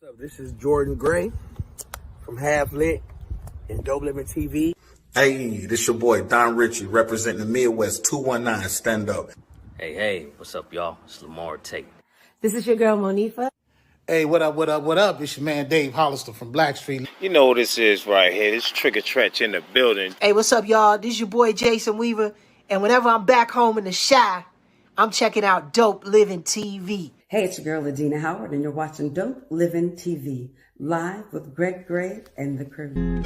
What's up? This is Jordan Gray from Half Lit and Dopeliven TV. Hey, this your boy Don Ritchie representing the Midwest 219 Stand Up. Hey, what's up, y'all? It's Lamar Tate. This is your girl, Monifa. Hey, what up? It's your man, Dave Hollister from Blackstreet. You know what this is right here. This Trigger Trench in the building. Hey, what's up, y'all? This is your boy, Jason Weaver. And whenever I'm back home in the Chi, I'm checking out Dopeliven TV. Hey, it's your girl, Adina Howard, and you're watching Dopeliven TV, live with Greg Gray and the crew.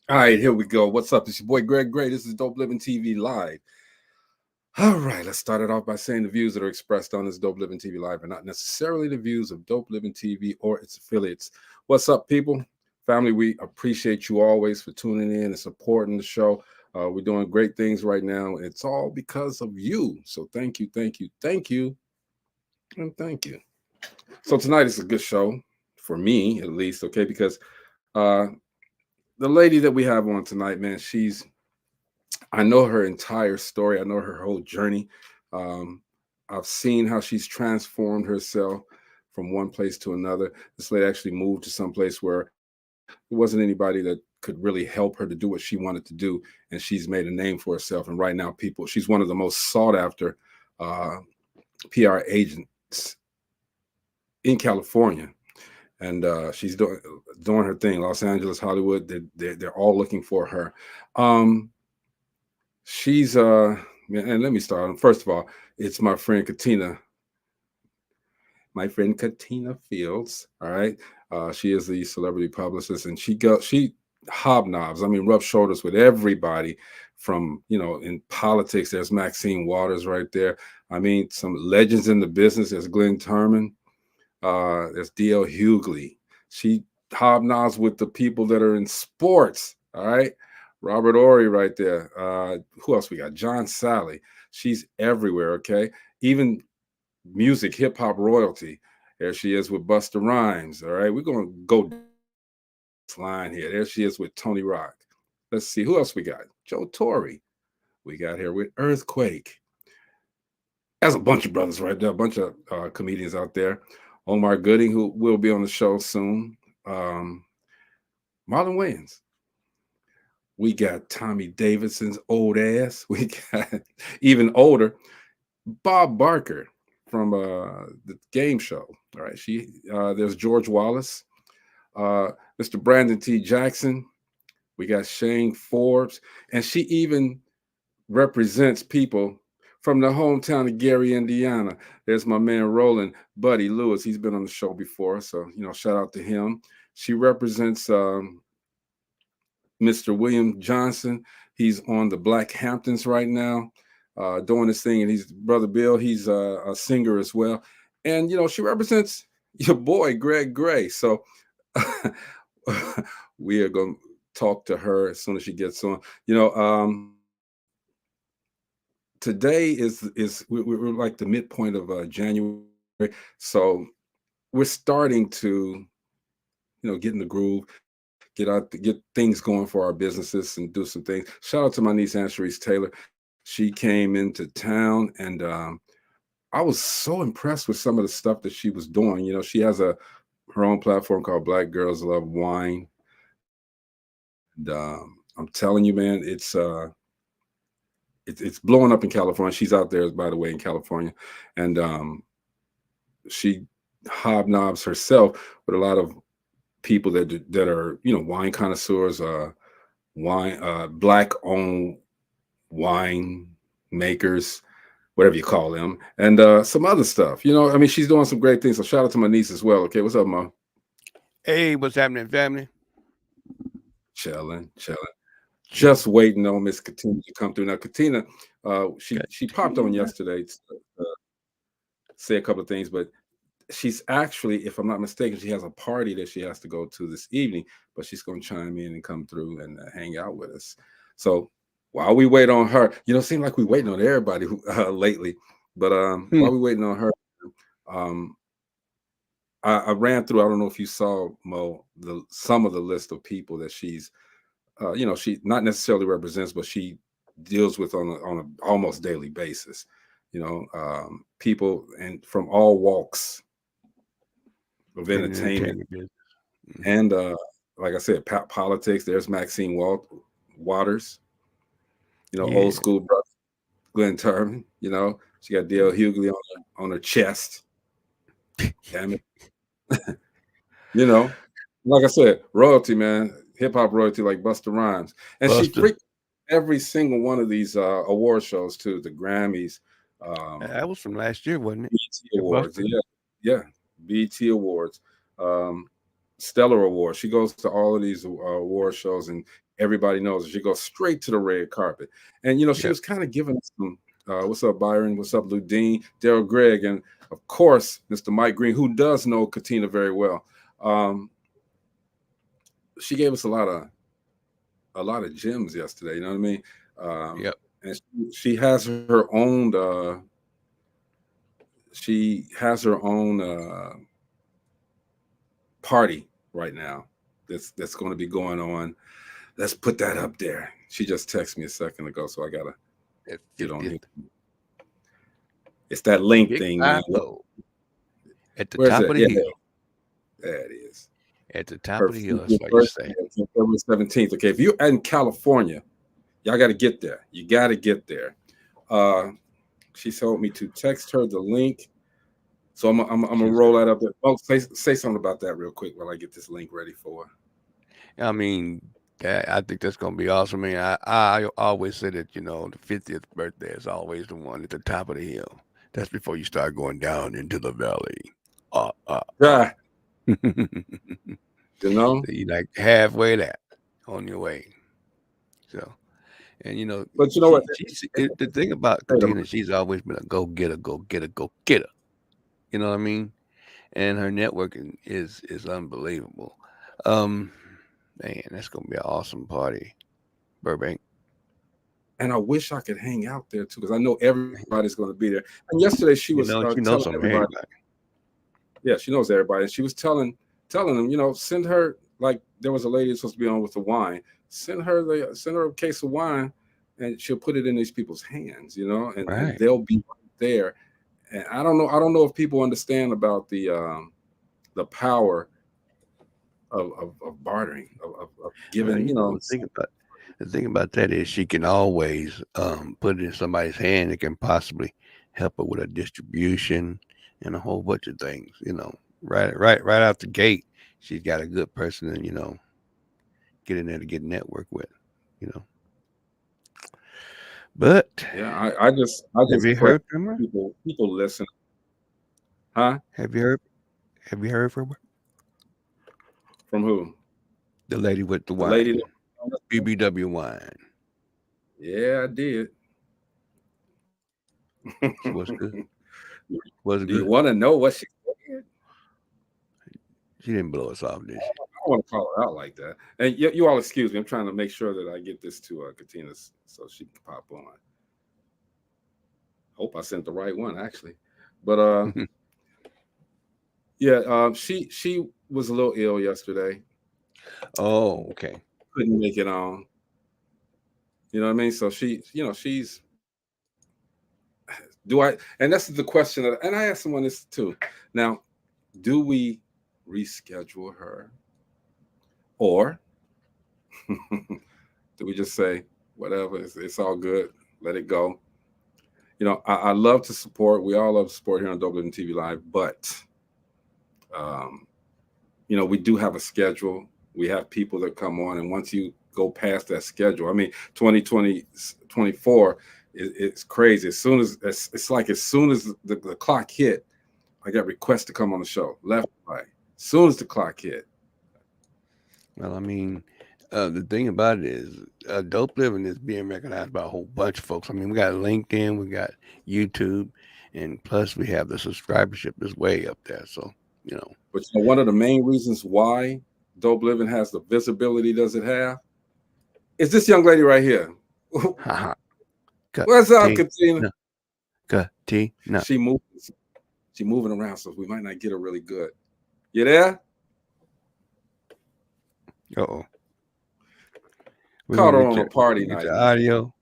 All right, here we go. What's up? It's your boy Greg Gray. This is Dopeliven TV Live. All right, let's start it off by saying the views that are expressed on this Dopeliven TV Live are not necessarily the views of Dopeliven TV or its affiliates. What's up, people? Family, we appreciate you always for tuning in and supporting the show. We're doing great things right now. It's all because of you. So thank you, and thank you. So tonight is a good show for me, at least, okay, because the lady that we have on tonight, man, I know her entire story. I know her whole journey. I've seen how she's transformed herself from one place to another. This lady actually moved to some place where there wasn't anybody that could really help her to do what she wanted to do. And she's made a name for herself. And right now, she's one of the most sought after PR agents in California. And she's doing her thing. Los Angeles, Hollywood, they're all looking for her. She's and let me start. First of all, it's my friend Katina. My friend Katina Fields. All right. She is the celebrity publicist, and she hobnobs. I mean, rub shoulders with everybody from, in politics. There's Maxine Waters right there. I mean, some legends in the business. There's Glenn Turman. There's D.L. Hughley. She hobnobs with the people that are in sports. All right. Robert Ory right there. Who else we got? John Sally. She's everywhere. Okay. Even music, hip hop royalty. There she is with Busta Rhymes. All right. We're going to go line here. There she is with Tony Rock. Let's see. Who else we got? Joe Torre. We got here with Earthquake. There's a bunch of brothers right there. A bunch of comedians out there. Omar Gooding, who will be on the show soon. Marlon Wayans. We got Tommy Davidson's old ass. We got even older Bob Barker from the game show. All right. There's George Wallace, Mr. Brandon T. Jackson. We got Shane Forbes, and she even represents people from the hometown of Gary, Indiana. There's my man Roland Buddy Lewis. He's been on the show before, so shout out to him. She represents Mr. William Johnson. He's on the Black Hamptons right now, doing this thing. And he's Brother Bill. He's a singer as well. And, she represents your boy, Greg Gray. So we are going to talk to her as soon as she gets on. Today is we're like the midpoint of January. So we're starting to, get in the groove. Get things going for our businesses and do some things. Shout out to my niece, Anne-Sharice Taylor. She came into town, and I was so impressed with some of the stuff that she was doing. She has her own platform called Black Girls Love Wine. And I'm telling you, man, it's blowing up in California. She's out there, by the way, in California. And she hobnobs herself with a lot of people that are wine connoisseurs, black owned wine makers, whatever you call them, and some other stuff. She's doing some great things. So shout out to my niece as well. Okay, what's up, Mom? Hey, what's happening, family? Chilling. Just waiting on Miss Katina to come through. Now, Katina, she popped on yesterday to say a couple of things, but she's actually, if I'm not mistaken, she has a party that she has to go to this evening, but she's going to chime in and come through and hang out with us. So while we wait on her, it seems like we're waiting on everybody lately, but while we're waiting on her, I ran through, I don't know if you saw, Mo, some of the list of people that she's, she not necessarily represents, but she deals with on a almost daily basis, people and from all walks of entertainment. And like I said, politics. There's Maxine Waters, old school brother, Glenn Turman. She got D.L. Hughley on her chest. Damn it. Like I said, royalty, man, hip hop royalty, like Busta Rhymes, and she freaked every single one of these award shows too. The Grammys. That was from last year, wasn't it? BET Awards, yeah, BET Awards, Stellar Awards. She goes to all of these award shows, and everybody knows her. She goes straight to the red carpet. And she was kind of giving us some. What's up, Byron? What's up, Ludine, Daryl Gregg, and of course, Mr. Mike Green, who does know Katina very well. She gave us a lot of gems yesterday. You know what I mean? Yep. And she has her own. She has her own party right now. That's going to be going on. Let's put that up there. She just texted me a second ago, so I gotta get on here. It's that link thing, man. At the top of the hill. There it is. At the top of the hill, that's what you say. February 17th. Okay, if you're in California, y'all got to get there. You got to get there. She told me to text her the link, so I'm gonna roll that up there. Oh, say something about that real quick while I get this link ready for her. I mean, I think that's gonna be awesome. I mean, I always say that the 50th birthday is always the one at the top of the hill. That's before you start going down into the valley. You're like halfway there on your way. So, and but you know what? The thing about Katina, she's always been a go getter. You know what I mean? And her networking is unbelievable. Man, that's gonna be an awesome party, Burbank. And I wish I could hang out there too, because I know everybody's going to be there. And yesterday she was telling everybody. Yeah, she knows everybody. And she was telling them, send her, like there was a lady who's supposed to be on with the wine. Send her a case of wine, and she'll put it in these people's hands, and they'll be there. And I don't know if people understand about the power of bartering, of giving, The thing about that is she can always put it in somebody's hand that can possibly help her with a distribution and a whole bunch of things. Right out the gate, she's got a good person to get in there to get network with. But yeah, I just have you heard from her? People listen, huh? Have you heard from her? From who? The lady with the wine. Lady. BBW wine. Yeah, I did. What's good? Was it Do good? you want to know what she said? She didn't blow us off, did she? I don't want to call her out like that. And you all excuse me. I'm trying to make sure that I get this to Katina so she can pop on. Hope I sent the right one, actually. But she was a little ill yesterday. Oh, okay. Couldn't make it on. You know what I mean? So she's and that's the question and I asked someone this too. Now, do we reschedule her, or do we just say whatever, it's all good, let it go? I love to support. We all love to support here on Dopeliven TV Live, but we do have a schedule. We have people that come on, and once you go past that schedule, I mean, 2024 it's crazy. As soon as the clock hit, I got requests to come on the show, left, right. As soon as the clock hit. Well, I mean, the thing about it is, Dope Living is being recognized by a whole bunch of folks. I mean, we got LinkedIn, we got YouTube, and plus we have the subscribership is way up there. So, you know. But you know, one of the main reasons why Dope Living has the visibility does it have is this young lady right here. What's up, Katina? Katina. She moving around, so we might not get her really good. You there? Uh-oh. Caught her on a party night. Audio.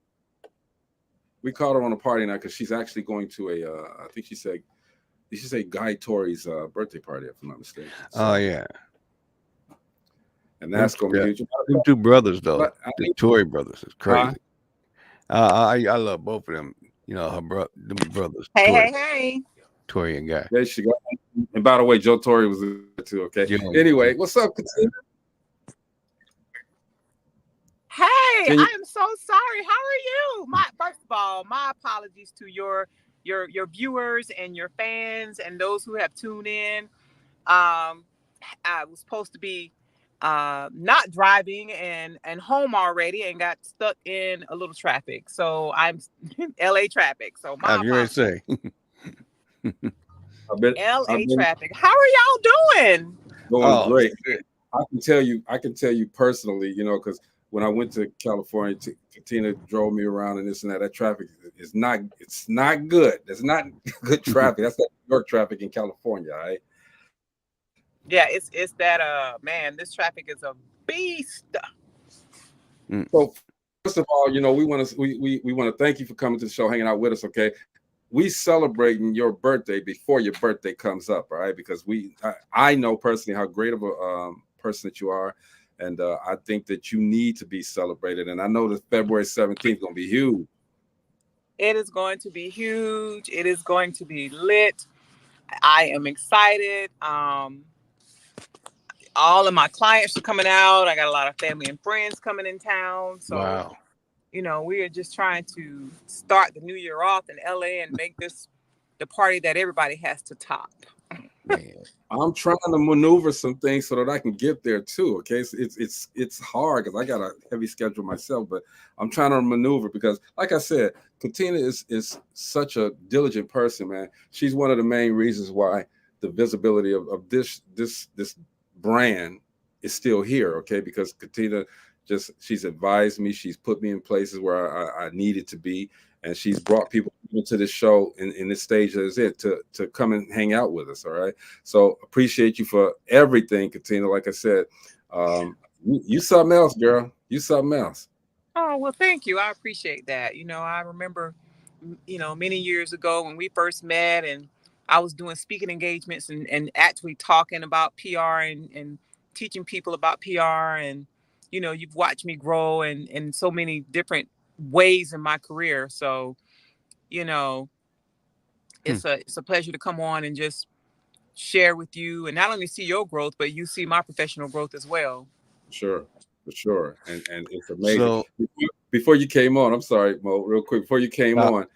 We caught her on a party night because she's actually going to I think she said Guy Tori's birthday party, if I'm not mistaken. So, Oh yeah. And that's going to be huge. Them two brothers though, the Tory brothers is crazy. I love both of them. You know, them brothers. Hey. Tory and Guy. There she go. And by the way, Joe Torre was there too. Okay. Anyway, what's up, Katina? Hey, I am so sorry. How are you? First of all, my apologies to your viewers and your fans and those who have tuned in. I was supposed to be not driving and home already and got stuck in a little traffic. So I'm LA traffic. So my apologies. LA traffic. How are y'all doing? Going great. I can tell you personally, you know, because when I went to California, Katina drove me around and this and that. That traffic is not good. That's not good traffic. That's that New York traffic in California, all right? Yeah, it's that man, this traffic is a beast. So first of all, you know, we want to thank you for coming to the show, hanging out with us, okay? We celebrating your birthday before your birthday comes up, all right? Because I know personally how great of a person that you are. And I think that you need to be celebrated. And I know that February 17th is going to be huge. It is going to be huge. It is going to be lit. I am excited. All of my clients are coming out. I got a lot of family and friends coming in town. So, wow. You know, we are just trying to start the new year off in LA and make this the party that everybody has to top. Man, I'm trying to maneuver some things so that I can get there too. Okay, so it's hard because I got a heavy schedule myself, but I'm trying to maneuver because, like I said, Katina is such a diligent person, man. She's one of the main reasons why the visibility of this brand is still here. Okay, because Katina she's advised me, she's put me in places where I needed to be. And she's brought people into the show in this stage as it to come and hang out with us. All right. So appreciate you for everything, Katina. Like I said, you something else, girl. You something else. Oh, well, thank you. I appreciate that. You know, I remember, you know, many years ago when we first met and I was doing speaking engagements and actually talking about PR and teaching people about PR. And, you know, you've watched me grow in so many different ways in my career. So, you know, it's a pleasure to come on and just share with you and not only see your growth, but you see my professional growth as well. Sure, for sure. And it's amazing. So, before you came on, I'm sorry, Mo, real quick, before you came on,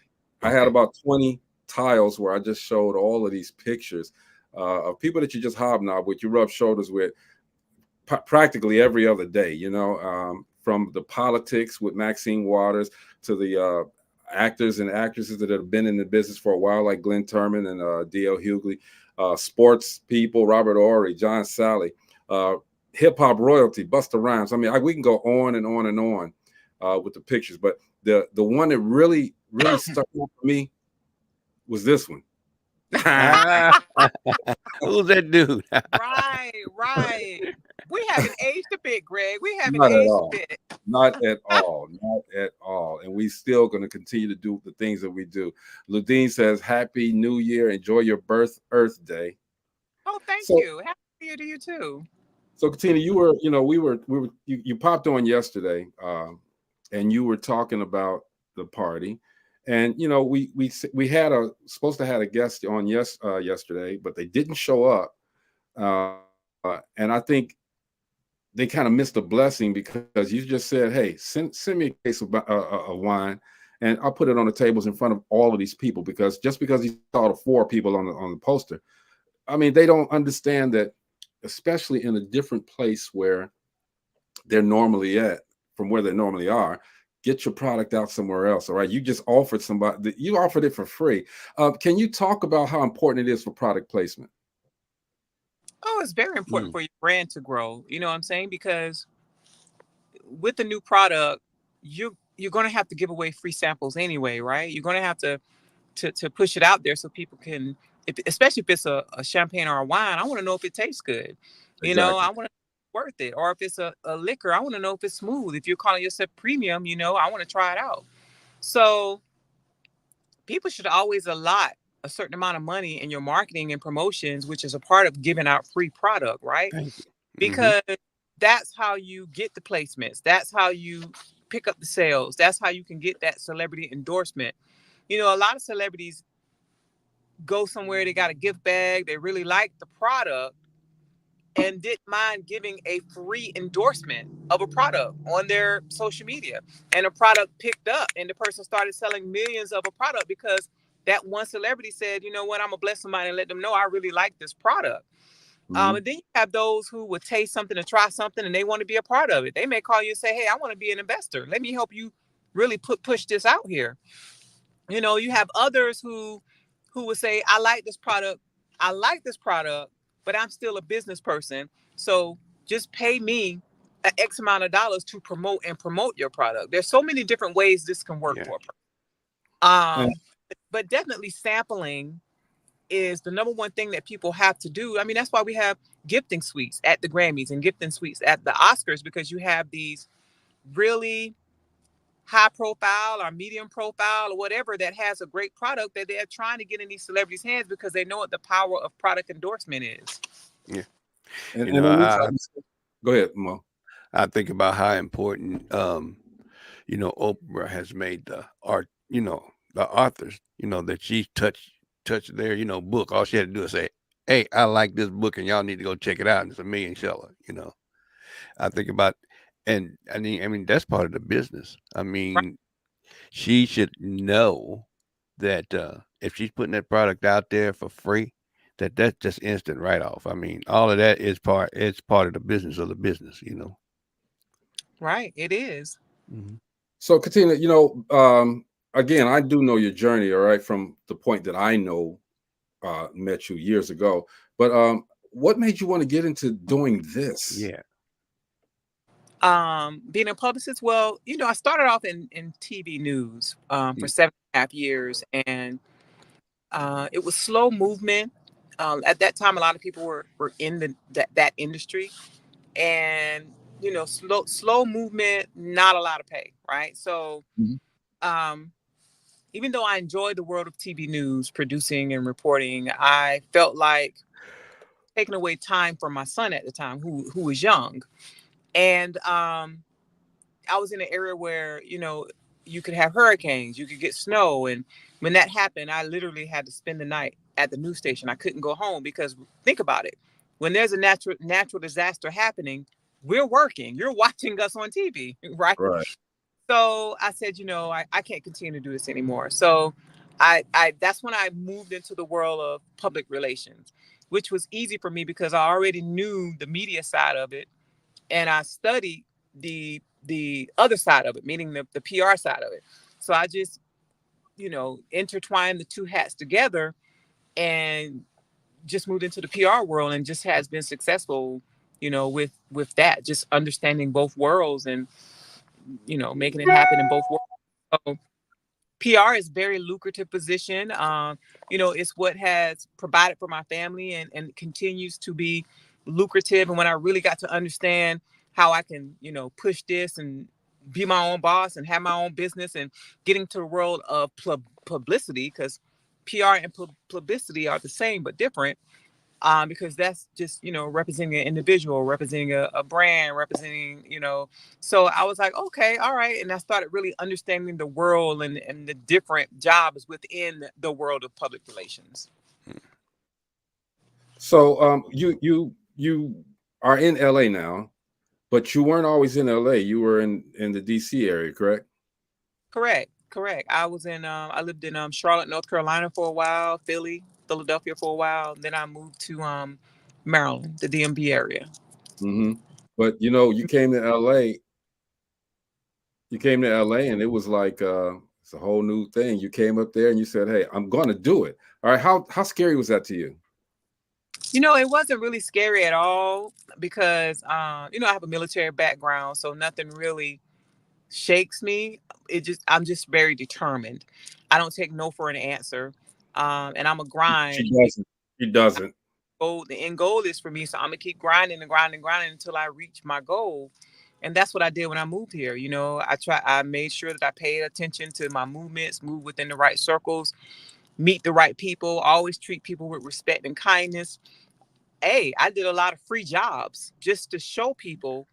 I had about 20 tiles where I just showed all of these pictures of people that you just hobnob with, you rub shoulders with practically every other day, you know, from the politics with Maxine Waters to the actors and actresses that have been in the business for a while, like Glenn Turman and D.L. Hughley, sports people, Robert Ory, John Sally, hip hop royalty, Busta Rhymes. I mean, we can go on and on and on with the pictures, but the one that really stuck out for me was this one. Who's that dude? Right. We haven't aged a bit, Greg. We haven't Not aged a bit. Not at all. And we still going to continue to do the things that we do. Ludine says, Happy New Year. Enjoy your Earth Day. Oh, thank you. Happy New Year to you too. So Katina, you popped on yesterday and you were talking about the party. And you know, we had supposed to have a guest on yesterday, but they didn't show up. And I think they kind of missed a blessing because you just said, "Hey, send me a case of wine, and I'll put it on the tables in front of all of these people." Because just because he saw the 4 people on the poster, I mean, they don't understand that, especially in a different place where they're normally at, from where they normally are. Get your product out somewhere else. All right. You just offered you offered it for free. Can you talk about how important it is for product placement? Oh, it's very important for your brand to grow. You know what I'm saying? Because with the new product, you're going to have to give away free samples anyway, right? You're going to have to push it out there so people can, especially if it's a champagne or a wine. I want to know if it tastes good. You know, I want to know if it's worth it. Or if it's a liquor, I want to know if it's smooth. If you're calling yourself premium, you know, I want to try it out. So people should always allot a certain amount of money in your marketing and promotions, which is a part of giving out free product, right? Thank you. Because that's how you get the placements. That's how you pick up the sales. That's how you can get that celebrity endorsement. You know, a lot of celebrities go somewhere, they got a gift bag, they really like the product and didn't mind giving a free endorsement of a product on their social media. And a product picked up and the person started selling millions of a product because that one celebrity said, you know what, I'm gonna bless somebody and let them know I really like this product. And then you have those who would taste something and try something and they want to be a part of it. They may call you and say, hey, I want to be an investor. Let me help you really push this out here. You know, you have others who would say, I like this product, but I'm still a business person. So just pay me an X amount of dollars to promote your product. There's so many different ways this can work for a person. But definitely sampling is the number one thing that people have to do. I mean, that's why we have gifting suites at the Grammys and gifting suites at the Oscars, because you have these really high profile or medium profile or whatever that has a great product that they're trying to get in these celebrities' hands because they know what the power of product endorsement is. Yeah. And, You know, go ahead, Mo. I think about how important, you know, Oprah has made the art, you know, the authors, you know, that she touched their, you know, book. All she had to do is say, hey, I like this book and y'all need to go check it out. And it's a $1 million seller, you know. I think about, and I mean, that's part of the business. I mean, she should know that if she's putting that product out there for free, that's just instant write-off. I mean, all of that is part of the business of the business, you know. Right, it is. So, Katina, you know, again, I do know your journey, all right, from the point that I know met you years ago. But what made you want to get into doing this? Yeah. Being a publicist, well, you know, I started off in TV news for 7.5 years, and it was slow movement. At that time, a lot of people were in that industry, and you know, slow movement, not a lot of pay, right? So, even though I enjoyed the world of TV news, producing and reporting, I felt like taking away time from my son at the time, who was young, and I was in an area where, you know, you could have hurricanes, you could get snow. And when that happened, I literally had to spend the night at the news station. I couldn't go home because think about it. When there's a natural disaster happening, we're working. You're watching us on TV, right? Right. So I said, you know, I can't continue to do this anymore. So I that's when I moved into the world of public relations, which was easy for me because I already knew the media side of it. And I studied the other side of it, meaning the PR side of it. So I just, you know, intertwined the two hats together and just moved into the PR world and just has been successful, you know, with that, just understanding both worlds and, you know, making it happen in both worlds. So PR is a very lucrative position. You know, it's what has provided for my family and continues to be lucrative. And when I really got to understand how I can, you know, push this and be my own boss and have my own business and getting to the world of publicity, because PR and publicity are the same but different. Because that's just, you know, representing an individual, representing a brand, representing, you know. So I was like, okay, all right. And I started really understanding the world and the different jobs within the world of public relations. So you are in LA now, but you weren't always in LA. You were in the DC area, correct? Correct. I was in I lived in Charlotte, North Carolina for a while, Philadelphia for a while. Then I moved to Maryland, the DMV area. But you know, you came to LA. You came to LA, and it was like it's a whole new thing. You came up there and you said, "Hey, I'm going to do it." All right. How scary was that to you? You know, it wasn't really scary at all because, you know, I have a military background, so nothing really shakes me. I'm just very determined. I don't take no for an answer. And I'm a grind. She doesn't. She doesn't. The end goal is for me, so I'm gonna keep grinding and grinding and grinding until I reach my goal. And that's what I did when I moved here. You know, I made sure that I paid attention to my movements, move within the right circles, meet the right people, always treat people with respect and kindness. Hey, I did a lot of free jobs just to show people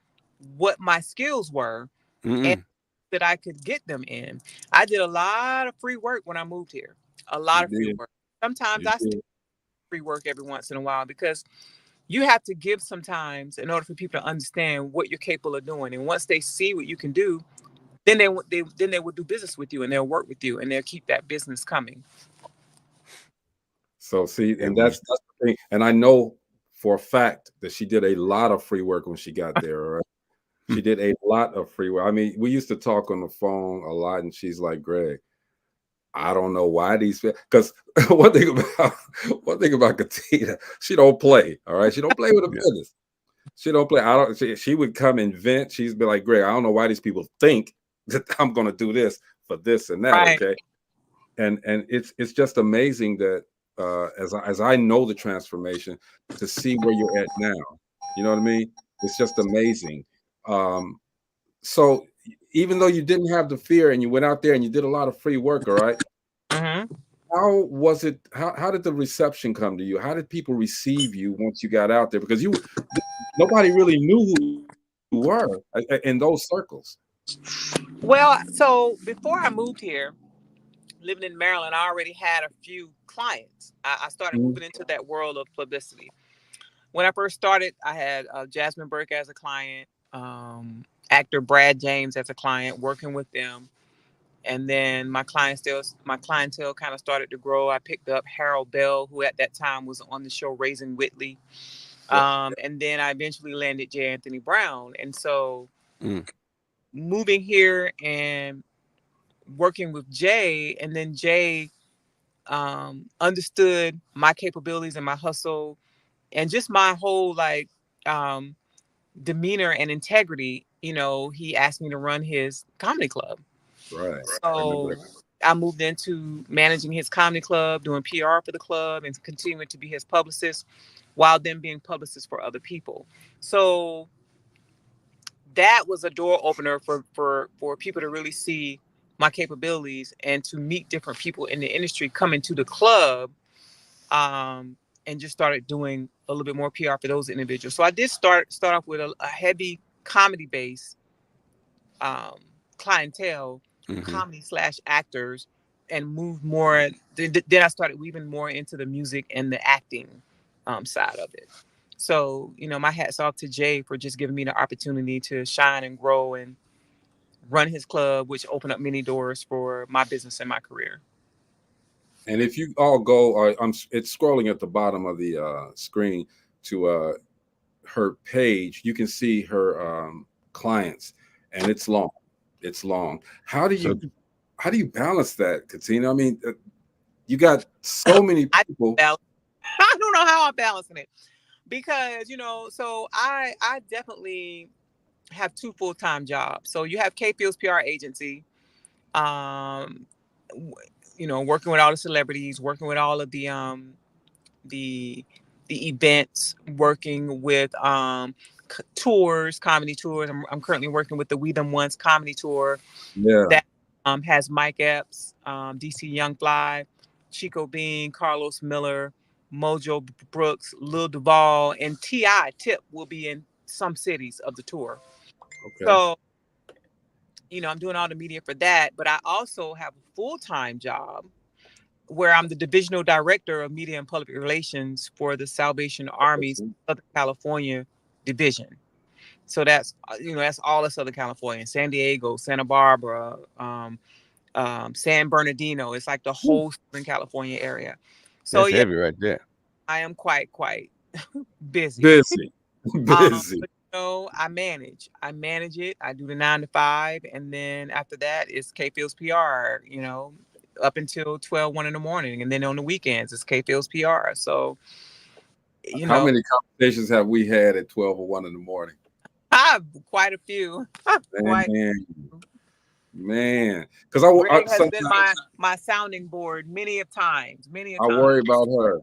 what my skills were and Mm-mm. that I could get them in. I did a lot of free work when I moved here. A lot You of free did. work. Sometimes You I still did. free work every once in a while because you have to give sometimes in order for people to understand what you're capable of doing. And once they see what you can do, then they will do business with you and they'll work with you and they'll keep that business coming. So see, Yeah, and that's the thing. And I know for a fact that she did a lot of free work when she got there. All right. She did a lot of free work. I mean, we used to talk on the phone a lot, and she's like, "Greg, I don't know why these because one thing about Katina, she don't play. All right, she don't play with the yeah. business. She don't play. I don't. She would come and vent. She'd be like, "Greg, I don't know why these people think that I'm going to do this for this and that." Right. Okay, and it's just amazing that as I know the transformation to see where you're at now. You know what I mean? It's just amazing. Um, so even though you didn't have the fear and you went out there and you did a lot of free work, all right. Mm-hmm. How was it? How did the reception come to you? How did people receive you once you got out there? Because nobody really knew who you were in those circles. Well, so before I moved here, living in Maryland, I already had a few clients. I started Mhm. moving into that world of publicity. When I first started, I had Jasmine Burke as a client, actor Brad James as a client, working with them. And then my clientele kind of started to grow. I picked up Harold Bell, who at that time was on the show Raising Whitley. Yep. And then I eventually landed J. Anthony Brown. And so Mm. moving here and working with Jay, and then Jay understood my capabilities and my hustle and just my whole um, demeanor and integrity. You know, he asked me to run his comedy club. Right. I remember So that. I moved into managing his comedy club, doing PR for the club, and continuing to be his publicist while then being publicist for other people. So that was a door opener for people to really see my capabilities and to meet different people in the industry coming to the club, um, and just started doing a little bit more PR for those individuals. So I did start off with a heavy comedy base, um, clientele, Mm-hmm. comedy slash actors, and moved more. Then I started weaving more into the music and the acting side of it. So, you know, my hat's off to Jay for just giving me the opportunity to shine and grow and run his club, which opened up many doors for my business and my career. And if you all go, it's scrolling at the bottom of the screen to her page. You can see her clients, and it's long. It's long. So How do you balance that, Katina? I mean, you got so many I people. I don't know how I'm balancing it because, you know, so I definitely have two full-time jobs. So you have K Fields PR agency, um, you know, working with all the celebrities, working with all of the the events, working with tours, comedy tours. I'm currently working with the We Them Once comedy tour Yeah. that has Mike Epps, DC Young Fly, Chico Bean, Carlos Miller, Mojo Brooks, Lil Duval, and T.I. Tip will be in some cities of the tour. Okay. So, you know, I'm doing all the media for that, but I also have a full-time job where I'm the divisional director of media and public relations for the Salvation Army's Southern California division. So that's, you know, that's all of Southern California, San Diego, Santa Barbara, San Bernardino. It's like the whole Southern California area. So that's yeah, heavy right there. I am quite busy. Busy. Um, Busy. know, I manage. I manage it. I do the 9 to 5, and then after that, it's K Fields PR. You know, up until 12, 1 in the morning, and then on the weekends, it's K Fields PR. So, you How know, many conversations have we had at 12 or 1 in the morning? I have quite a few. Quite. Man, because I Greg has been sometimes my sounding board many of times, many a I time. worry about her.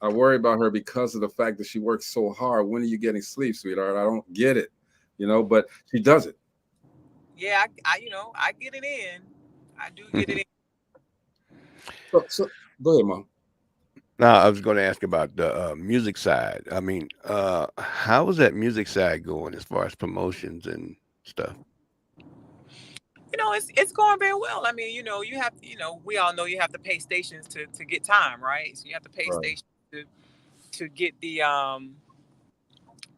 I worry about her because of the fact that she works so hard. When are you getting sleep, sweetheart? I don't get it, but she does it. Yeah, I get it in. I do get it in. So go ahead, Mom. Now, I was going to ask about the music side. I mean, how is that music side going as far as promotions and stuff? It's going very well. I mean, you have, we all know you have to pay stations to get time, right? So you have to pay stations to get the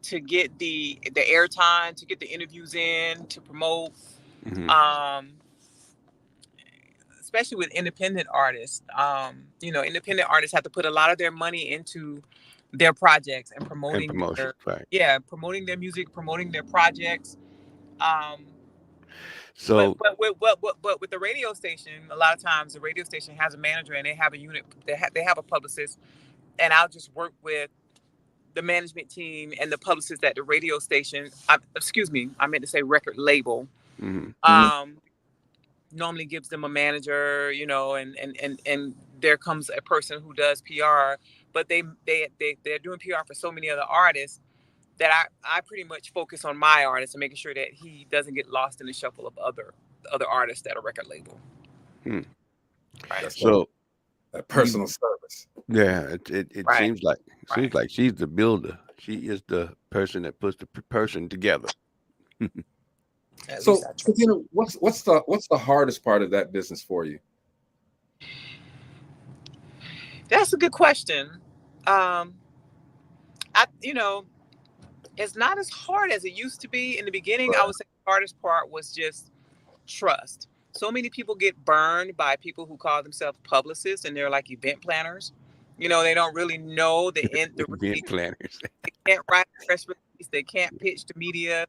airtime, to get the interviews in, to promote. Especially with independent artists. Independent artists have to put a lot of their money into their projects and promoting promoting their music, promoting their projects. So, but with the radio station, a lot of times the radio station has a manager and they have a unit. They have a publicist, and I'll just work with the management team and the publicist at the radio station. Excuse me, I meant to say record label. Normally gives them a manager, and there comes a person who does PR. But they're doing PR for so many other artists that I pretty much focus on my artist and making sure that he doesn't get lost in the shuffle of other artists at a record label. Right. So that personal service. Yeah, it seems like she's the builder. She is the person that puts the person together. So, what's the hardest part of that business for you? That's a good question. It's not as hard as it used to be in the beginning. I would say the hardest part was just trust. So many people get burned by people who call themselves publicists, and they're like event planners. They don't really know the event planners. They can't write a press release. They can't pitch to media.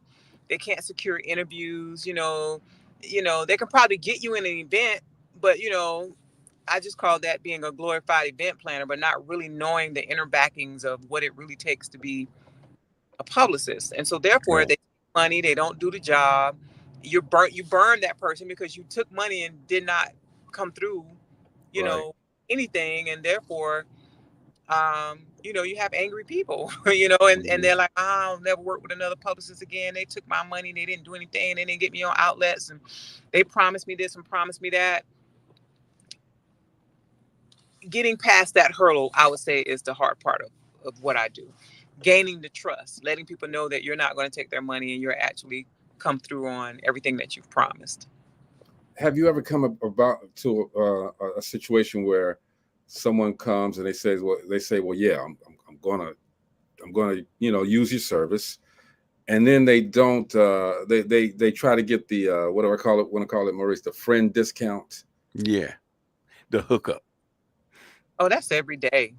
They can't secure interviews. They can probably get you in an event, but I just call that being a glorified event planner, but not really knowing the inner backings of what it really takes to be a publicist. And so therefore they take money, they don't do the job. You burn that person because you took money and did not come through, anything. And therefore, you have angry people, and they're like, I'll never work with another publicist again. They took my money, they didn't do anything, they didn't get me on outlets, and they promised me this and promised me that. Getting past that hurdle, I would say, is the hard part of what I do. Gaining the trust, letting people know that you're not going to take their money and you're actually come through on everything that you've promised. Have you ever come about to a situation where someone comes and they say, well, yeah, I'm gonna use your service, and then they don't, they try to get the what do I call it? Want to call it, Maurice, the friend discount? Yeah, the hookup. Oh, that's every day.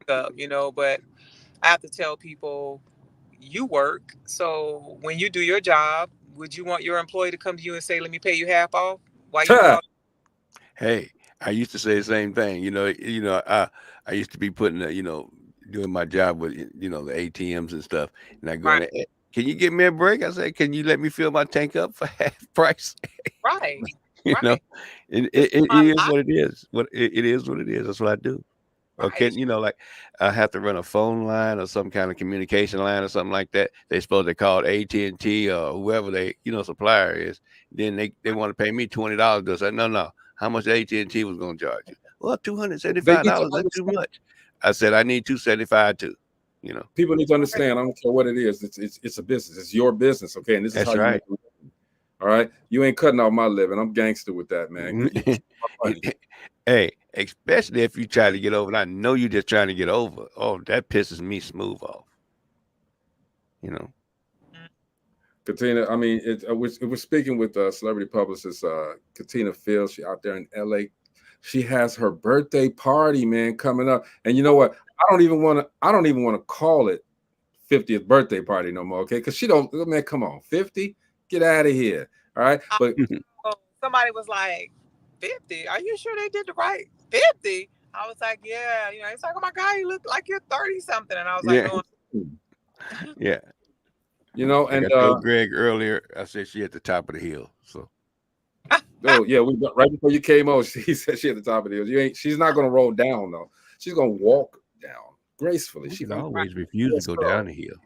But I have to tell people, you work. So when you do your job, would you want your employee to come to you and say, let me pay you half off? Why you do all? Hey, I used to say the same thing. I used to be putting doing my job with the ATMs and stuff. And I go in there, hey, can you give me a break? I said, can you let me fill my tank up for half price? Right. It is what it is. It is what it is. That's what I do. Okay, like I have to run a phone line or some kind of communication line or something like that. They're supposed to call AT&T or whoever they supplier is. Then they want to pay me $20. I said, no. How much AT&T was going to charge you? Well, $275. That's too much. I said I need $275 too. People need to understand. I don't care what it is. It's a business. It's your business. Okay, and this is how you make a living. All right, you ain't cutting off my living. I'm gangster with that, man. Hey, especially if you try to get over, and I know you're just trying to get over. Oh, that pisses me smooth off. Katina, I mean, we're speaking with celebrity publicist Katina Fields. She's out there in LA. She has her birthday party, man, coming up. And you know what? I don't even want to call it 50th birthday party no more, okay? Because she don't, man, come on, 50? Get out of here. All right. But Somebody was like, 50? Are you sure they did the right 50? I was like, yeah. You know, it's like, oh my God, you look like you're 30 something. And I was like, Yeah. no. Yeah. you know, Like and I told Greg earlier, I said she at the top of the hill. So oh yeah, we right before you came on, she said she at the top of the hill. She's not gonna roll down though. She's gonna walk down gracefully. she She's can gonna always refuse to go down the hill.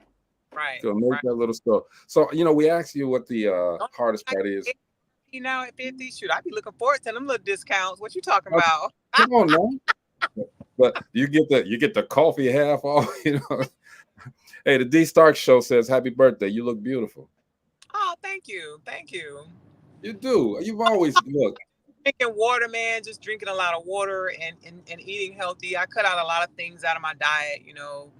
Right. She's gonna make that little stuff. So you know, we asked you what the hardest Like, part is. you know, at 50, shoot, I'd be looking forward to them little discounts. What you talking about? Come on now. But you get the coffee half off, you know. Hey, the D Stark show says happy birthday. You look beautiful. Oh, thank you. Thank you. You do. You've always look. Drinking water, man, just drinking a lot of water and eating healthy. I cut out a lot of things out of my diet, you know.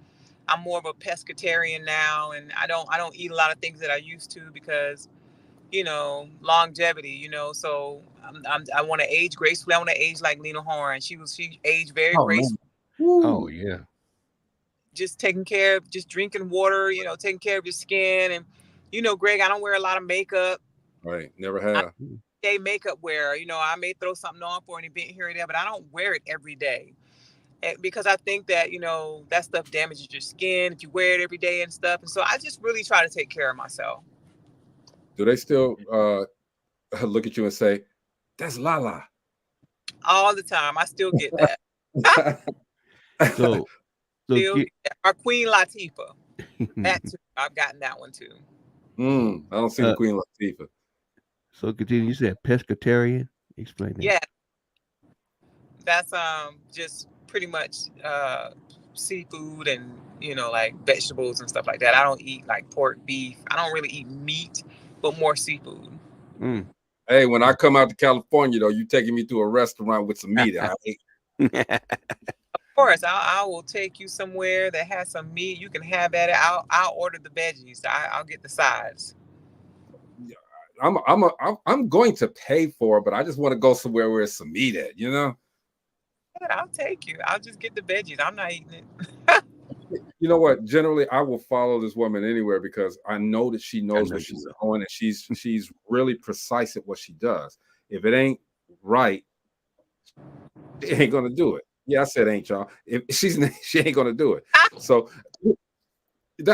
I'm more of a pescatarian now, and I don't eat a lot of things that I used to because, you know, longevity, you know. So I want to age gracefully. I want to age like Lena Horne. She aged very Oh man. gracefully. Oh yeah. Just taking care of, just drinking water, you know, taking care of your skin. And, you know, Greg, I don't wear a lot of makeup. Right. Never have. Day makeup wear, you know, I may throw something on for an event here or there, but I don't wear it every day. Because I think that, you know, that stuff damages your skin if you wear it every day and stuff. And so I just really try to take care of myself. Do they still look at you and say, "That's Lala"? All the time. I still get that. So Our Queen Latifah. That too. I've gotten that one too. I don't see the Queen Latifah. So Katina, you said pescatarian? Explain that. Yeah. That's just pretty much seafood and, you know, like vegetables and stuff like that. I don't eat like pork, beef. I don't really eat meat, but more seafood. Hey, when I come out to California, though, you taking me to a restaurant with some meat. Of course, I will take you somewhere that has some meat. You can have at it. I'll order the veggies. I'll get the sides. I'm going to pay for it, but I just want to go somewhere where it's some meat at, you know. I'll take you. I'll just get the veggies. I'm not eating it. You know what? Generally, I will follow this woman anywhere because I know that she knows what she's doing, and she's really precise at what she does. If it ain't right, she ain't gonna do it. Yeah, I said ain't, y'all. If she ain't gonna do it. So,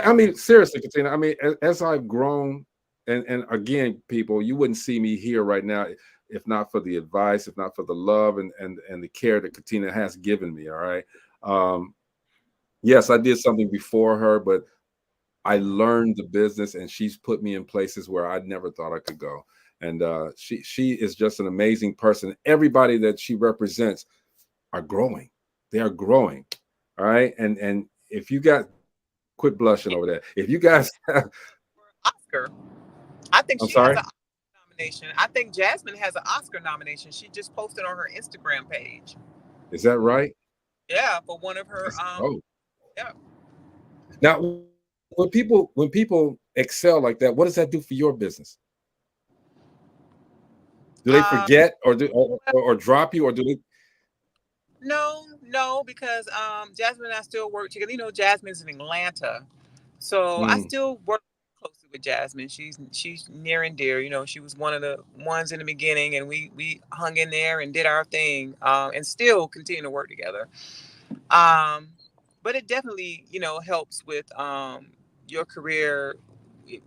I mean, seriously, Katina. I mean, as I've grown, and again, people, you wouldn't see me here right now if not for the advice, if not for the love and the care that Katina has given me. All right. Yes, I did something before her, but I learned the business, and she's put me in places where I never thought I could go. And she is just an amazing person. Everybody that she represents are growing. They are growing. All right. And if you got, quit blushing over there. If you guys have Oscar, I think I'm she sorry? has an Oscar nomination. I think Jasmine has an Oscar nomination. She just posted on her Instagram page. Is that right? Yeah, for one of her yeah. Now, when people excel like that, what does that do for your business? Do they forget or drop you, or do they? No, because Jasmine and I still work together. You know, Jasmine's in Atlanta, so I still work closely with Jasmine. She's near and dear. You know, she was one of the ones in the beginning, and we hung in there and did our thing, and still continue to work together. But it definitely, you know, helps with your career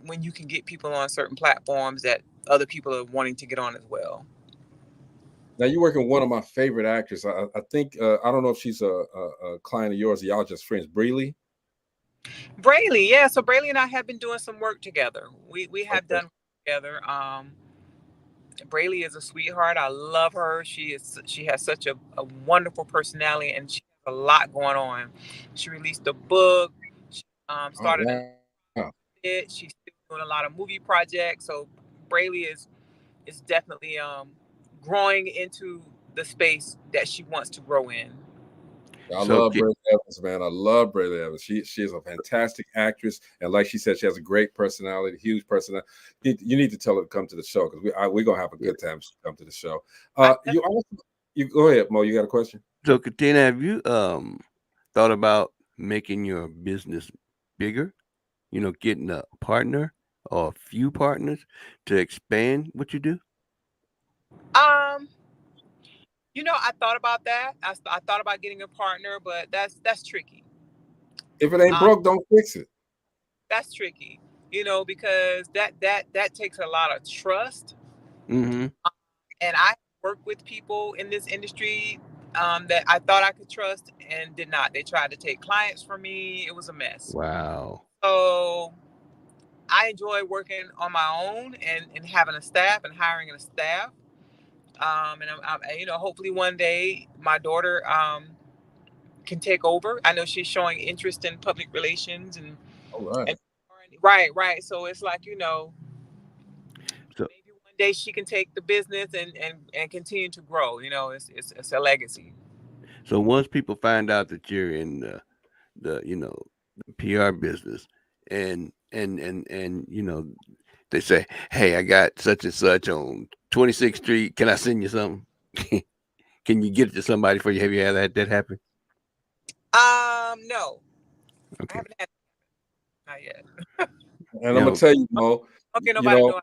when you can get people on certain platforms that other people are wanting to get on as well. Now you're working with one of my favorite actors. I think I don't know if she's a client of yours. Y'all just friends, Breely. Brayley, yeah. So Brayley and I have been doing some work together. We have done work together. Brayley is a sweetheart. I love her. She has such a wonderful personality, and she has a lot going on. She released a book. She started it. She's still doing a lot of movie projects. So Brayley is definitely growing into the space that she wants to grow in. I love Brayley Evans, man. I love Brayley Evans. She is a fantastic actress, and like she said, she has a great personality, huge personality. You need to tell her to come to the show because we're gonna have a good time. She come to the show. You go ahead, Mo. You got a question? So, Katina, have you thought about making your business bigger? getting a partner or a few partners to expand what you do? I thought about that. I thought about getting a partner, but that's tricky. If it ain't broke, don't fix it. That's tricky, because that takes a lot of trust. Mm-hmm. And I work with people in this industry that I thought I could trust and did not. They tried to take clients from me. It was a mess. Wow. So I enjoy working on my own and having a staff and hiring a staff. And hopefully one day my daughter can take over. I know she's showing interest in public relations and All right. right. So it's like, So maybe one day she can take the business and continue to grow. It's a legacy. so once people find out that you're in the PR business and they say, hey, I got such and such on 26th Street. Can I send you something? Can you get it to somebody for you? Have you had that happen? No. Okay. I haven't had not yet. And I'm gonna tell you, Mo. Okay, nobody know.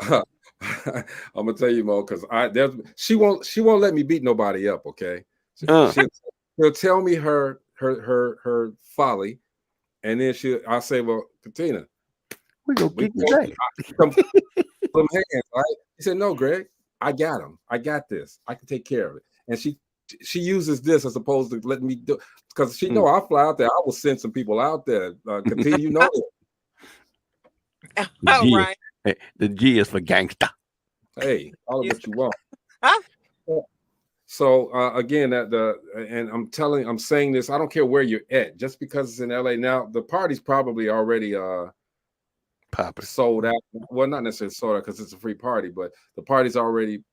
I'm gonna tell you, Mo, because she won't let me beat nobody up. Okay, she'll tell me her folly, and then I'll say, well, Katina, we gonna kick you back. Some hands, right? He said, no, Greg, I got him. I got this. I can take care of it. And she uses this as opposed to letting me do, because she know I'll fly out there. I will send some people out there. Katina, you know it. Right. Hey, the G is for gangster. Hey, all of what you want. So again, and I'm saying this, I don't care where you're at, just because it's in LA. Now the party's probably already sold out. Well, not necessarily sold out because it's a free party, but the party's already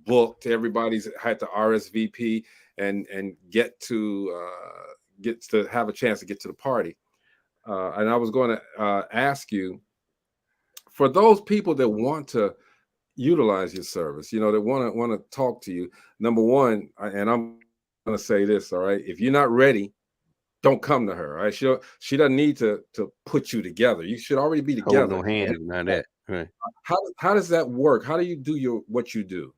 booked. Everybody's had to RSVP and get to have a chance to get to the party. And I was going to ask you, for those people that want to utilize your service, that want to talk to you. Number one, and I'm going to say this, all right? If you're not ready, don't come to her, right? She doesn't need to put you together. You should already be together. Hold no hands, not that. Right. How does that work? How do you do what you do?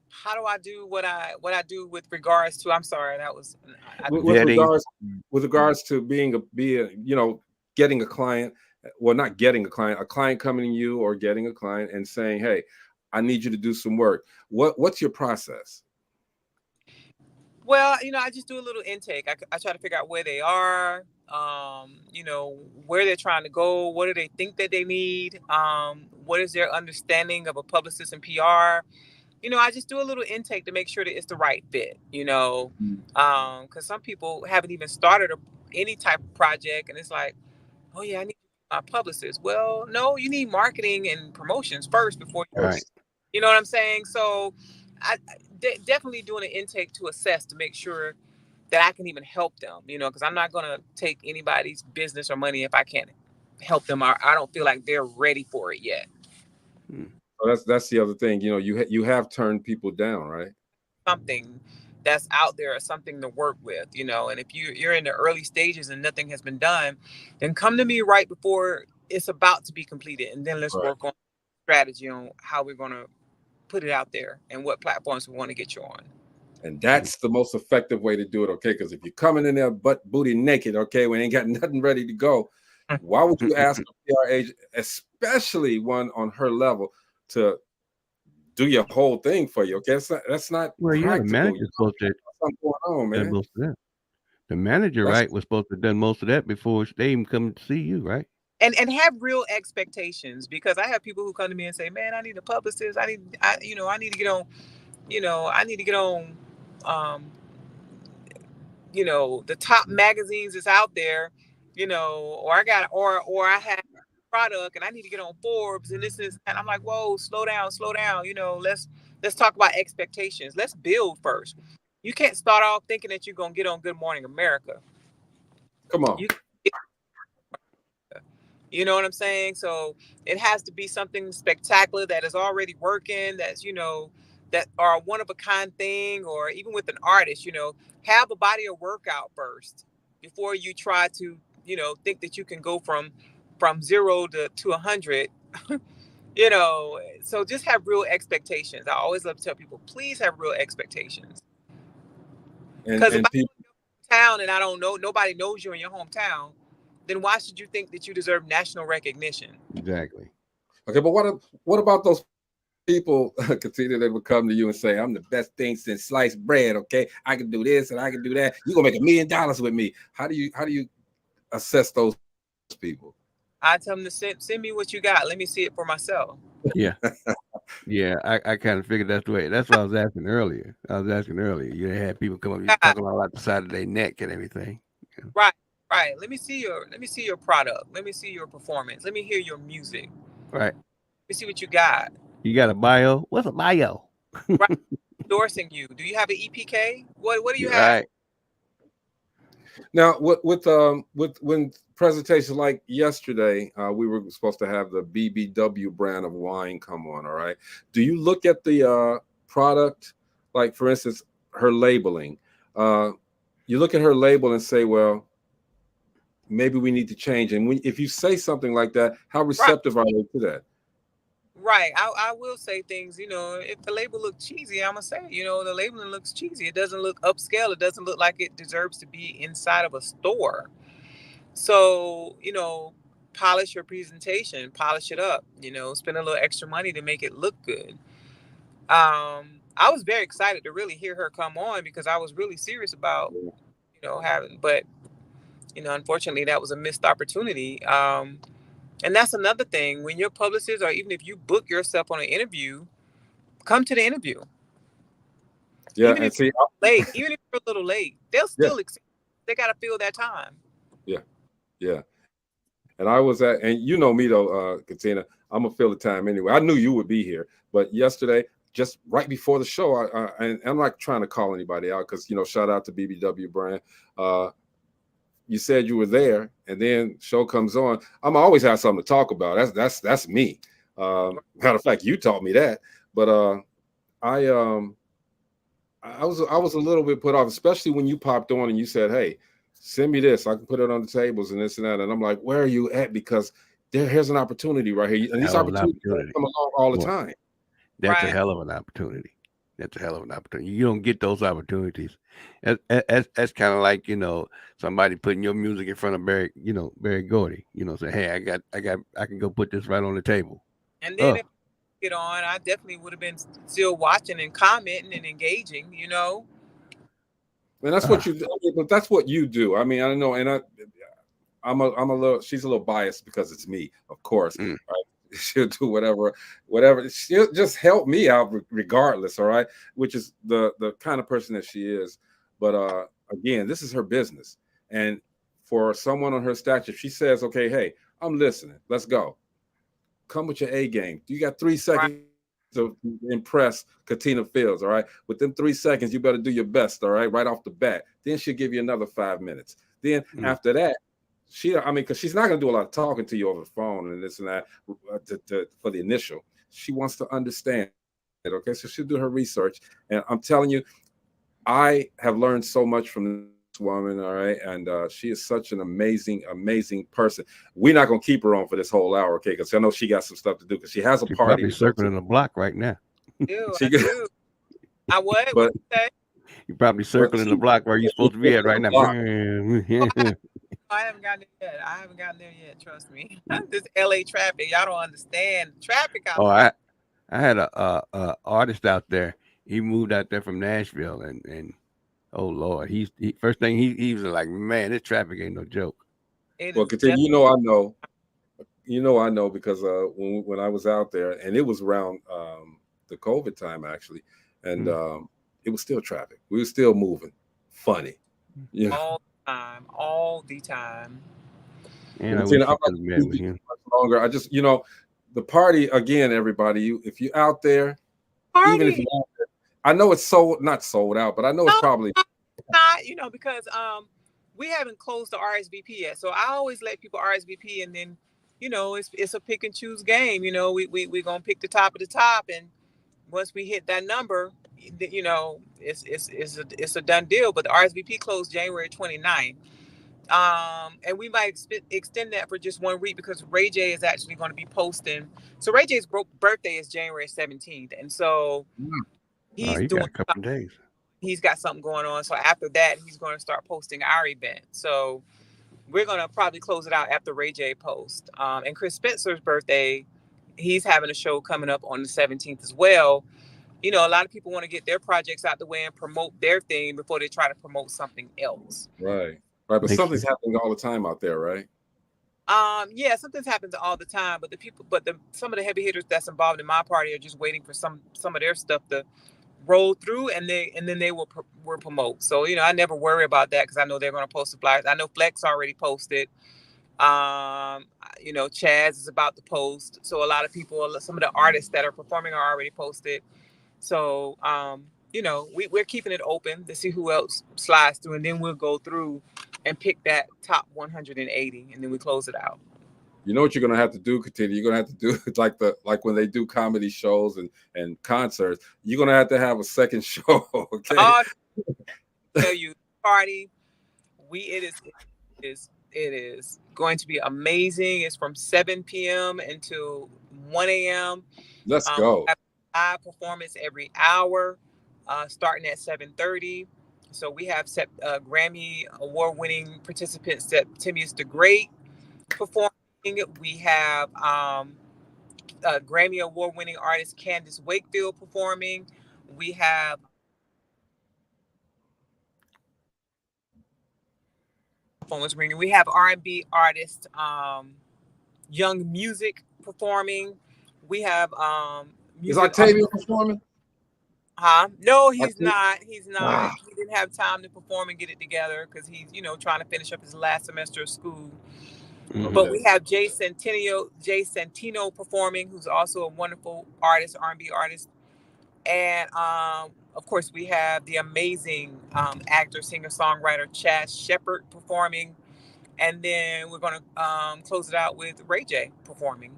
How do I do what I do with regards to? I'm sorry, that was with regards to getting a client. Well, not getting a client coming to you or getting a client and saying, hey, I need you to do some work. What's your process? Well, I just do a little intake. I try to figure out where they are, where they're trying to go. What do they think that they need? What is their understanding of a publicist and PR? I just do a little intake to make sure that it's the right fit, because some people haven't even started any type of project. And it's like, oh yeah, I need a publicist. Well, no, you need marketing and promotions first before you, right. You know what I'm saying? So I definitely doing an intake to assess to make sure that I can even help them, because I'm not going to take anybody's business or money if I can't help them or I don't feel like they're ready for it yet. So that's the other thing. You have turned people down, right? Something that's out there or something to work with, and if you're in the early stages and nothing has been done, then come to me right before it's about to be completed. And then let's work on strategy on how we're going to put it out there and what platforms we want to get you on. And that's the most effective way to do it, okay? Because if you're coming in there butt booty naked, okay, we ain't got nothing ready to go, why would you ask a PR agent, especially one on her level, to do your whole thing for you? Okay, that's not well, practical. The manager's supposed to something going on, man. Most of that. The manager, was supposed to have done most of that before they even come to see you, right? And have real expectations, because I have people who come to me and say, man, I need a publicist. I need to get on, the top magazines is out there, or I have a product and I need to get on Forbes and this is, and I'm like, whoa, slow down. Let's talk about expectations. Let's build first. You can't start off thinking that you're going to get on Good Morning America. Come on. You know what I'm saying? So it has to be something spectacular that is already working, that's, that are a one of a kind thing, or even with an artist, have a body of work out first. before you try to, think that you can go from 0 to 100. So just have real expectations. I always love to tell people, please have real expectations. Because if And I'm people, in your hometown and I don't know, nobody knows you in your hometown, then why should you think that you deserve national recognition? Exactly. okay, but what about those people, Katina, that would come to you and say, I'm the best thing since sliced bread, okay? I can do this and I can do that. You're gonna make $1 million with me. How do you assess those people? I tell them to send me what you got. Let me see it for myself. Yeah. Yeah, I kind of figured that's the way. That's what I was asking earlier. You had people come up, you talking all out the side of their neck and everything. Yeah. Right. Let me see your product. Let me see your performance. Let me hear your music. Right. Let me see what you got. You got a bio? What's a bio? Right. Endorsing you. Do you have an EPK? What do you have? Right. Now, with when presentations like yesterday, we were supposed to have the BBW brand of wine come on. All right. Do you look at the product, like for instance, her labeling? You look at her label and say, well, maybe we need to change. And if you say something like that, how receptive are they to that? Right. I will say things, if the label looks cheesy, I'm going to say, the labeling looks cheesy. It doesn't look upscale. It doesn't look like it deserves to be inside of a store. So, polish your presentation, polish it up, spend a little extra money to make it look good. I was very excited to really hear her come on because I was really serious about, but, unfortunately that was a missed opportunity. And that's another thing. When your publicist, or even if you book yourself on an interview, come to the interview. Yeah, even if you're late, even if you're a little late, they'll still they got to fill that time. Yeah. And I was and you know me though, Katina, I'm gonna fill the time anyway. I knew you would be here, but yesterday, just right before the show, and I'm not trying to call anybody out because shout out to BBW brand. You said you were there, and then show comes on. I'm always have something to talk about. That's me. Matter of fact, you taught me that. But I was a little bit put off, especially when you popped on and you said, "Hey, send me this. I can put it on the tables and this and that." And I'm like, "Where are you at?" Because here's an opportunity right here, and these opportunities come along all the time. That's a hell of an opportunity. You don't get those opportunities. That's kind of like somebody putting your music in front of Barry Gordy. Say, hey, I can go put this right on the table. And then if you get on, I definitely would have been still watching and commenting and engaging. And that's what you do. But that's what you do. I mean, I know, and I'm a little. She's a little biased because it's me, of course. Right? She'll do whatever. She'll just help me out regardless. All right, which is the kind of person that she is. But again, this is her business, and for someone on her stature, she says, "Okay, hey, I'm listening. Let's go. Come with your A game. You got 3 seconds." Right. To impress Katina Fields, all right? Within 3 seconds, you better do your best, all right off the bat. Then she'll give you another 5 minutes. Then after that, because she's not going to do a lot of talking to you over the phone and this and that for the initial. She wants to understand it, okay? So she'll do her research. And I'm telling you, I have learned so much from this woman, all right? And she is such an amazing, amazing person. We're not going to keep her on for this whole hour, okay? Because I know she got some stuff to do because she has a party. Probably circling the block right now. I do. I would. What you say? You're probably circling the block where you're supposed to be at right now. I haven't gotten there yet. Trust me. This LA traffic, y'all don't understand traffic out there. I had a artist out there. He moved out there from Nashville, and oh Lord, he first thing he was like, man, this traffic ain't no joke. Well, continue. I know because when I was out there, and it was around the COVID time actually, and it was still traffic. We were still moving. Funny, all the time. And I'm not longer. I just the party again, everybody. If you're out there, even if you're out there, I know it's not sold out, but I know it's probably not. Because we haven't closed the RSVP yet, so I always let people RSVP, and then it's a pick and choose game. We're gonna pick the top of the top, and once we hit that number, it's a done deal. But the RSVP closed January 29th. And we might extend that for just 1 week because Ray J is actually going to be posting. So Ray J's birthday is January 17th, and so Oh, he's you got doing a couple of days. he's got something going on. So after that, he's going to start posting our event. So we're going to probably close it out after Ray J post. And Chris Spencer's birthday, he's having a show coming up on the 17th as well. You know, a lot of people want to get their projects out the way and promote their thing before they try to promote something else. Right. Right. But something's happening all the time out there, right? Yeah, something's happens all the time, but some of the heavy hitters that's involved in my party are just waiting for some of their stuff to roll through, and then they will promote. So, you know, I never worry about that because I know they're going to post the flyers. I know Flex already posted. You know, Chaz is about to post. So a lot of people, some of the artists that are performing are already posted. So, you know, we're keeping it open to see who else slides through, and then we'll go through and pick that top 180, and then we close it out. You know what you're gonna have to do, Katina? You're gonna have to do like when they do comedy shows and concerts. You're gonna have to have a second show, okay? I tell you, party, it is going to be amazing. It's from 7 p.m. until 1 a.m. Let's go. We have live performance every hour, starting at 7:30. So we have Grammy award-winning participant Septimius the Great performing. We have Grammy award-winning artist Candace Wakefield performing. We have performance ringing. We have R&B artist Young Music performing. We have Is Octavia performing? Huh? No, he's not. He's not. He didn't have time to perform and get it together because he's, you know, trying to finish up his last semester of school. Mm-hmm. But we have Jay Santino performing, who's also a wonderful artist, R&B artist. And of course, we have the amazing actor, singer, songwriter Chaz Shepard performing. And then we're going to close it out with Ray J performing.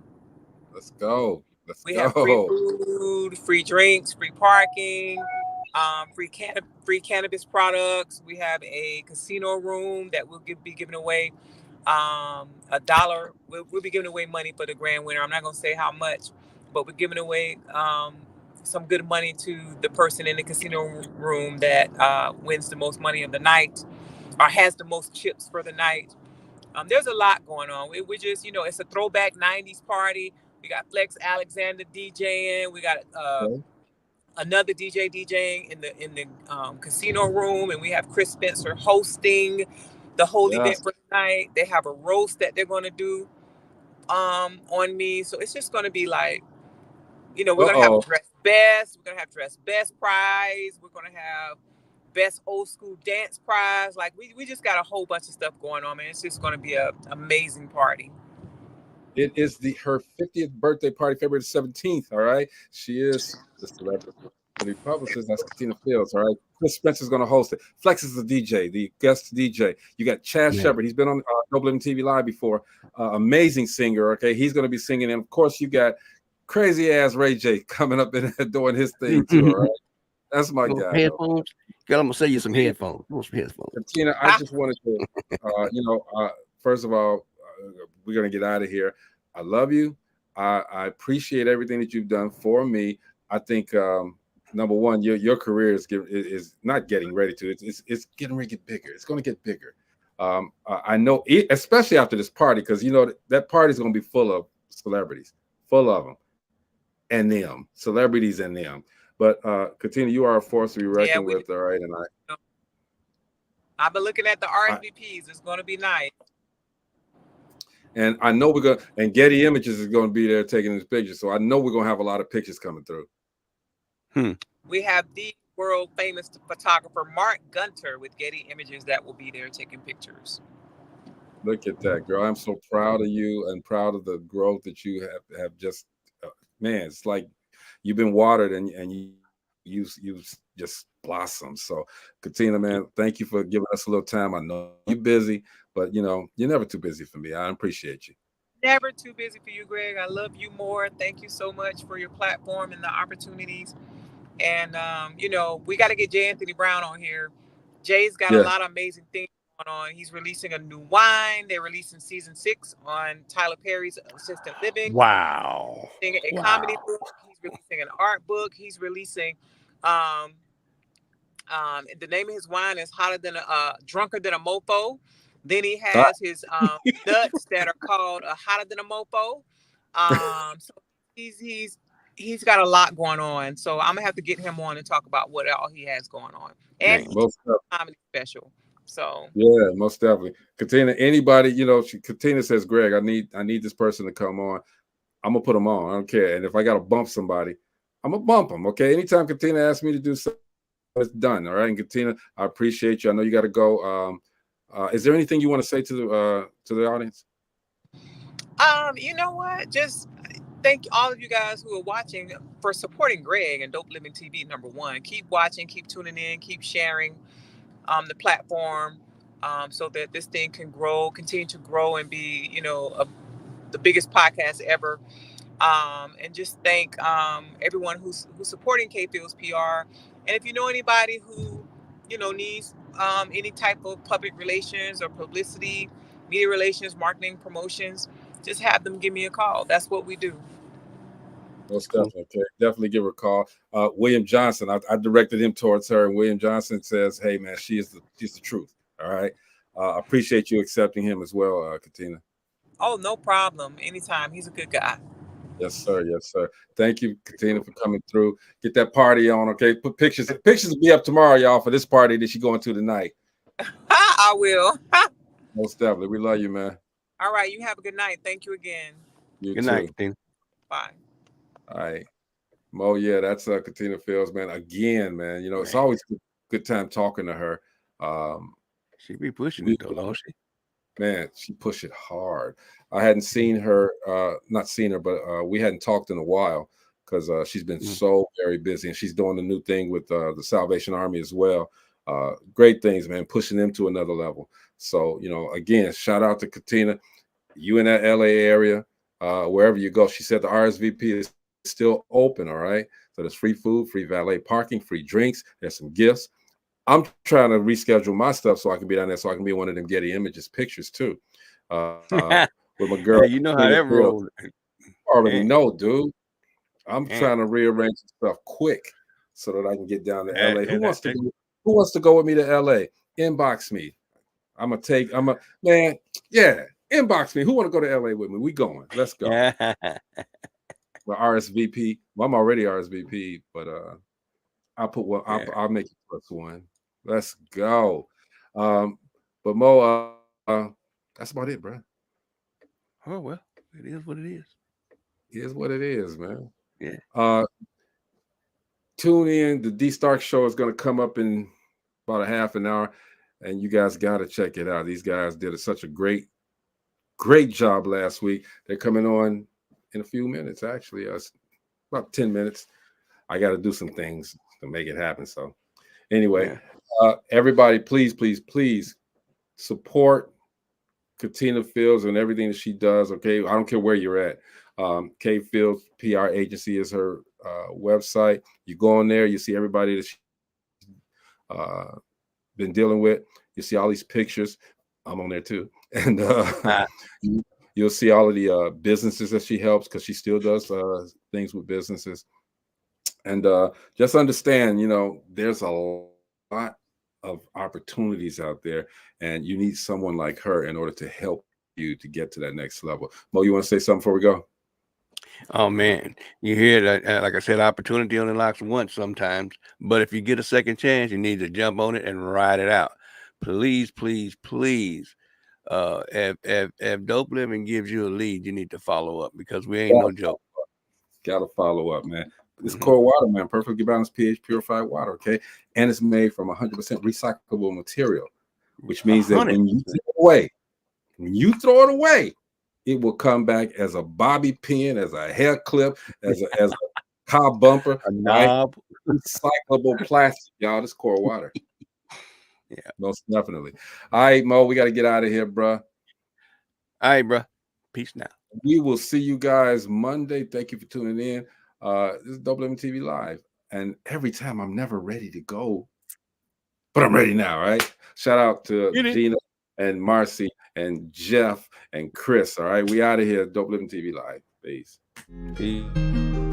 Let's go. We have free food, free drinks, free parking, free cannabis products. We have a casino room that will be giving away $1. We'll be giving away money for the grand winner. I'm not going to say how much, but we're giving away some good money to the person in the casino room that wins the most money of the night or has the most chips for the night. There's a lot going on. We just, you know, it's a throwback 90s party. We got Flex Alexander DJing. We got another DJ DJing in the casino room, and we have Chris Spencer hosting the whole event for the night. They have a roast that they're going to do on me. So it's just going to be like, you know, we're going to have dress best. We're going to have dress best prize. We're going to have best old school dance prize. Like we just got a whole bunch of stuff going on, man. It's just going to be an amazing party. It is her 50th birthday party, February 17th. All right. She is the Celebrity Publicist. That's Katina Fields. All right. Chris Spencer's going to host it. Flex is the DJ, the guest DJ. You got Chaz Shepard. He's been on Dopeliven TV Live before. Amazing singer. Okay. He's going to be singing. And of course, you got crazy ass Ray J coming up and doing his thing too. All right. That's my guy. Headphones. Girl, I'm going to sell you some headphones. Katina, I just wanted to, first of all, we're going to get out of here. I love you. I appreciate everything that you've done for me. I think, number one, your career is not getting ready to. It's getting ready to get bigger. It's going to get bigger. I know, especially after this party, because, you know, that party is going to be full of celebrities, full of them, and them, celebrities and them. But, Katina, you are a force to be reckoned with, all right? And I've been looking at the RSVPs. It's going to be nice. And I know and Getty Images is going to be there taking this picture. So I know we're going to have a lot of pictures coming through. We have the world famous photographer, Mark Gunter, with Getty Images that will be there taking pictures. Look at that, girl. I'm so proud of you and proud of the growth that you have just, man, it's like you've been watered and you just blossomed. So Katina, man, thank you for giving us a little time. I know you're busy, but you know, you're never too busy for me. I appreciate you. Never too busy for you, Greg. I love you more. Thank you so much for your platform and the opportunities. And, you know, we got to get Jay Anthony Brown on here. Jay's got a lot of amazing things going on. He's releasing a new wine. They're releasing season 6 on Tyler Perry's Assisted Living. Wow. A comedy book. He's releasing an art book. He's releasing the name of his wine is drunker than a mofo. Then he has his nuts that are called hotter than a mofo. So he's got a lot going on. So I'm gonna have to get him on and talk about what all he has going on. And he's a comedy special. So yeah, most definitely. Katina, anybody, Katina says, Greg, I need this person to come on. I'm gonna put them on. I don't care. And if I gotta bump somebody, I'm gonna bump them. Okay. Anytime Katina asks me to do something, it's done. All right. And Katina, I appreciate you. I know you gotta go. Is there anything you want to say to the audience? You know what? Just thank all of you guys who are watching for supporting Greg and Dope Living TV, number one. Keep watching, keep tuning in, keep sharing the platform so that this thing can continue to grow and be, the biggest podcast ever. And just thank everyone who's supporting K Fields PR. And if you know anybody who, needs any type of public relations or publicity, media relations, marketing, promotions, just have them give me a call. That's what we do. Most definitely. Okay. Definitely give her a call. William Johnson, I directed him towards her, and William Johnson says, hey, man, she's the truth. All right. I appreciate you accepting him as well, Katina. Oh, no problem. Anytime. He's a good guy. Yes, sir. Yes, sir. Thank you, Katina, for coming through. Get that party on, okay? Put pictures. Pictures will be up tomorrow, y'all, for this party that she's going to tonight. I will. Most definitely. We love you, man. All right. You have a good night. Thank you again. You Good too. night, Katina. Bye. All right. Mo, yeah, that's Katina Fields, man. Again, man, it's always a good time talking to her. She be pushing it, though, don't she? Man, she pushed it hard. I hadn't seen her, not seen her, but we hadn't talked in a while because she's been so very busy, and she's doing a new thing with the Salvation Army as well. Great things, man, pushing them to another level. So, again, shout out to Katina. You in that LA area, wherever you go. She said the RSVP is still open, all right? So there's free food, free valet parking, free drinks. There's some gifts. I'm trying to reschedule my stuff so I can be down there, so I can be one of them Getty Images pictures too. With my girl. Hey, you know how that rolls. Already know, dude. I'm trying to rearrange stuff quick so that I can get down to LA. Who wants to go with me to LA? Inbox me. Man, yeah, inbox me. Who want to go to LA with me? We going. Let's go. Well, RSVP. Well, I'm already RSVP, but I'll put one. I'll make it +1. Let's go. But Mo, that's about it, bro. Oh well, it is what it is. It is what it is, man. Yeah. Tune in. The D Stark show is going to come up in about a half an hour, and you guys got to check it out. These guys did such a great job last week. They're coming on in a few minutes, actually. About 10 minutes. I got to do some things to make it happen. So anyway, everybody, please support Katina Fields and everything that she does. Okay. I don't care where you're at. K Fields PR Agency is her website. You go on there, you see everybody that she's been dealing with. You see all these pictures. I'm on there too. And you'll see all of the businesses that she helps, because she still does things with businesses. And just understand, there's a lot of opportunities out there, and you need someone like her in order to help you to get to that next level. Mo, you want to say something before we go? Oh man, you hear that? Like I said, opportunity only knocks once sometimes, but if you get a second chance, you need to jump on it and ride it out. Please. If Dope Living gives you a lead, you need to follow up, because we ain't no joke. Gotta follow up, man. It's core water, man. Perfectly balanced pH purified water, okay? And it's made from 100% recyclable material, which means that when you throw it away, it will come back as a bobby pin, as a hair clip, as a car bumper, a knob. Right? Recyclable plastic, y'all. This core water. Yeah, most definitely. All right, Mo, we got to get out of here, bro. All right, bro. Peace now. We will see you guys Monday. Thank you for tuning in. This is Dopeliven TV Live. And every time I'm never ready to go, but I'm ready now, right? Shout out to Gina and Marcy and Jeff and Chris. All right, we out of here. Dope Living TV Live. Peace. Peace.